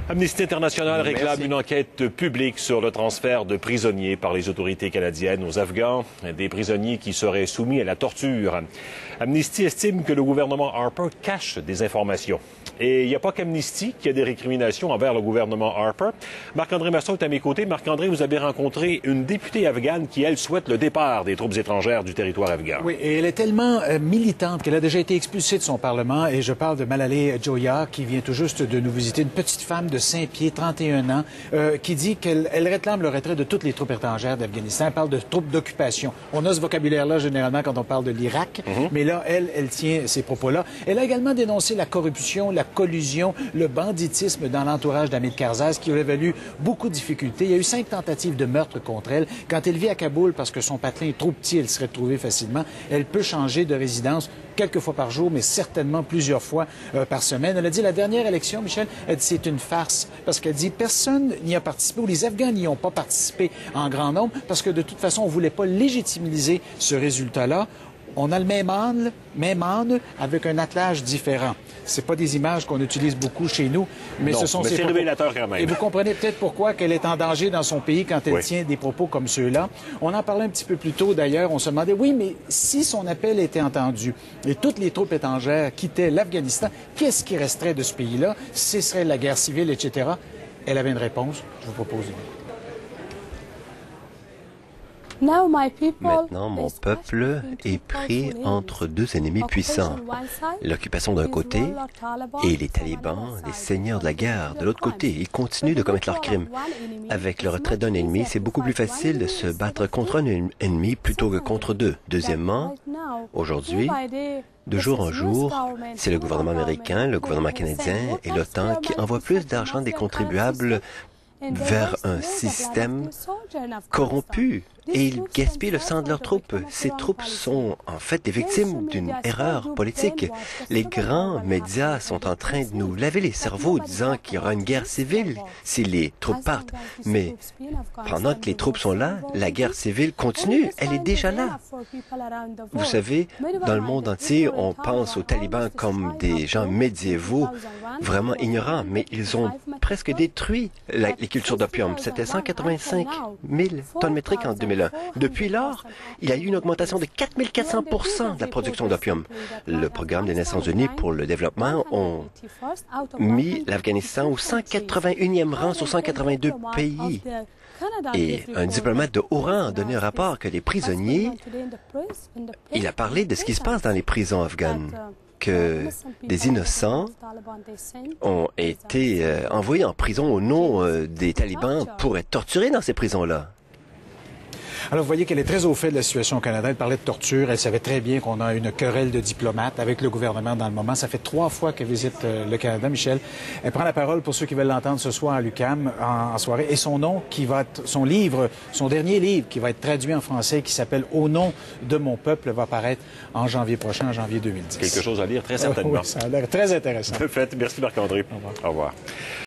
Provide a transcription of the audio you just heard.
Amnesty International réclame une enquête publique sur le transfert de prisonniers par les autorités canadiennes aux Afghans, des prisonniers qui seraient soumis à la torture. Amnesty estime que le gouvernement Harper cache des informations. Et il n'y a pas qu'Amnesty qui a des récriminations envers le gouvernement Harper. Marc-André Masson est à mes côtés. Marc-André, vous avez rencontré une députée afghane qui, elle, souhaite le départ des troupes étrangères du territoire afghan. Oui, et elle est tellement militante qu'elle a déjà été expulsée de son Parlement. Et je parle de Malalai Joya, qui vient tout juste de nous visiter, une petite femme de 5 pieds, 31 ans, qui dit qu'elle réclame le retrait de toutes les troupes étrangères d'Afghanistan. Elle parle de troupes d'occupation. On a ce vocabulaire-là généralement quand on parle de l'Irak, mais là, elle tient ces propos-là. Elle a également dénoncé la corruption, la collusion, le banditisme dans l'entourage d'Hamid Karzai, ce qui aurait valu beaucoup de difficultés. Il y a eu 5 tentatives de meurtre contre elle. Quand elle vit à Kaboul, parce que son patelin est trop petit, elle serait trouvée facilement. Elle peut changer de résidence quelques fois par jour, mais certainement plusieurs fois par semaine. Elle a dit la dernière élection, Michel, elle dit c'est une farce, parce qu'elle dit personne n'y a participé, ou les Afghans n'y ont pas participé en grand nombre, parce que de toute façon, on ne voulait pas légitimiser ce résultat-là. On a le même âne avec un attelage différent. C'est pas des images qu'on utilise beaucoup chez nous, mais ce sont c'est révélateur quand même. Et vous comprenez peut-être pourquoi qu'elle est en danger dans son pays quand elle tient des propos comme ceux-là. On en parlait un petit peu plus tôt d'ailleurs. On se demandait, oui, mais si son appel était entendu et toutes les troupes étrangères quittaient l'Afghanistan, qu'est-ce qui resterait de ce pays-là? Ce serait la guerre civile, etc. Elle avait une réponse. Je vous propose. Maintenant, mon peuple est pris entre deux ennemis puissants. L'occupation d'un côté et les talibans, les seigneurs de la guerre, de l'autre côté. Ils continuent de commettre leurs crimes. Avec le retrait d'un ennemi, c'est beaucoup plus facile de se battre contre un ennemi plutôt que contre deux. Deuxièmement, aujourd'hui, de jour en jour, c'est le gouvernement américain, le gouvernement canadien et l'OTAN qui envoient plus d'argent des contribuables vers un système corrompu. Et ils gaspillent le sang de leurs troupes. Ces troupes sont en fait des victimes d'une erreur politique. Les grands médias sont en train de nous laver les cerveaux disant qu'il y aura une guerre civile si les troupes partent. Mais pendant que les troupes sont là, la guerre civile continue. Elle est déjà là. Vous savez, dans le monde entier, on pense aux talibans comme des gens médiévaux, vraiment ignorants, mais ils ont presque détruit les cultures d'opium. C'était 185 000 tonnes métriques en 2001. Depuis lors, il y a eu une augmentation de 4400 % de la production d'opium. Le programme des Nations Unies pour le développement ont mis l'Afghanistan au 181e rang sur 182 pays. Et un diplomate de haut rang a donné un rapport que les prisonniers, il a parlé de ce qui se passe dans les prisons afghanes, que des innocents ont été envoyés en prison au nom des talibans pour être torturés dans ces prisons-là. Alors, vous voyez qu'elle est très au fait de la situation au Canada. Elle parlait de torture. Elle savait très bien qu'on a une querelle de diplomates avec le gouvernement dans le moment. Ça fait 3 fois qu'elle visite le Canada, Michel. Elle prend la parole pour ceux qui veulent l'entendre ce soir à l'UQAM en soirée. Et son nom, qui va être, son livre, son dernier livre, qui va être traduit en français, qui s'appelle « Au nom de mon peuple », va paraître en janvier prochain, en janvier 2010. Quelque chose à lire, très certainement. Oui, ça a l'air très intéressant. De fait, merci Marc-André. Au revoir. Au revoir.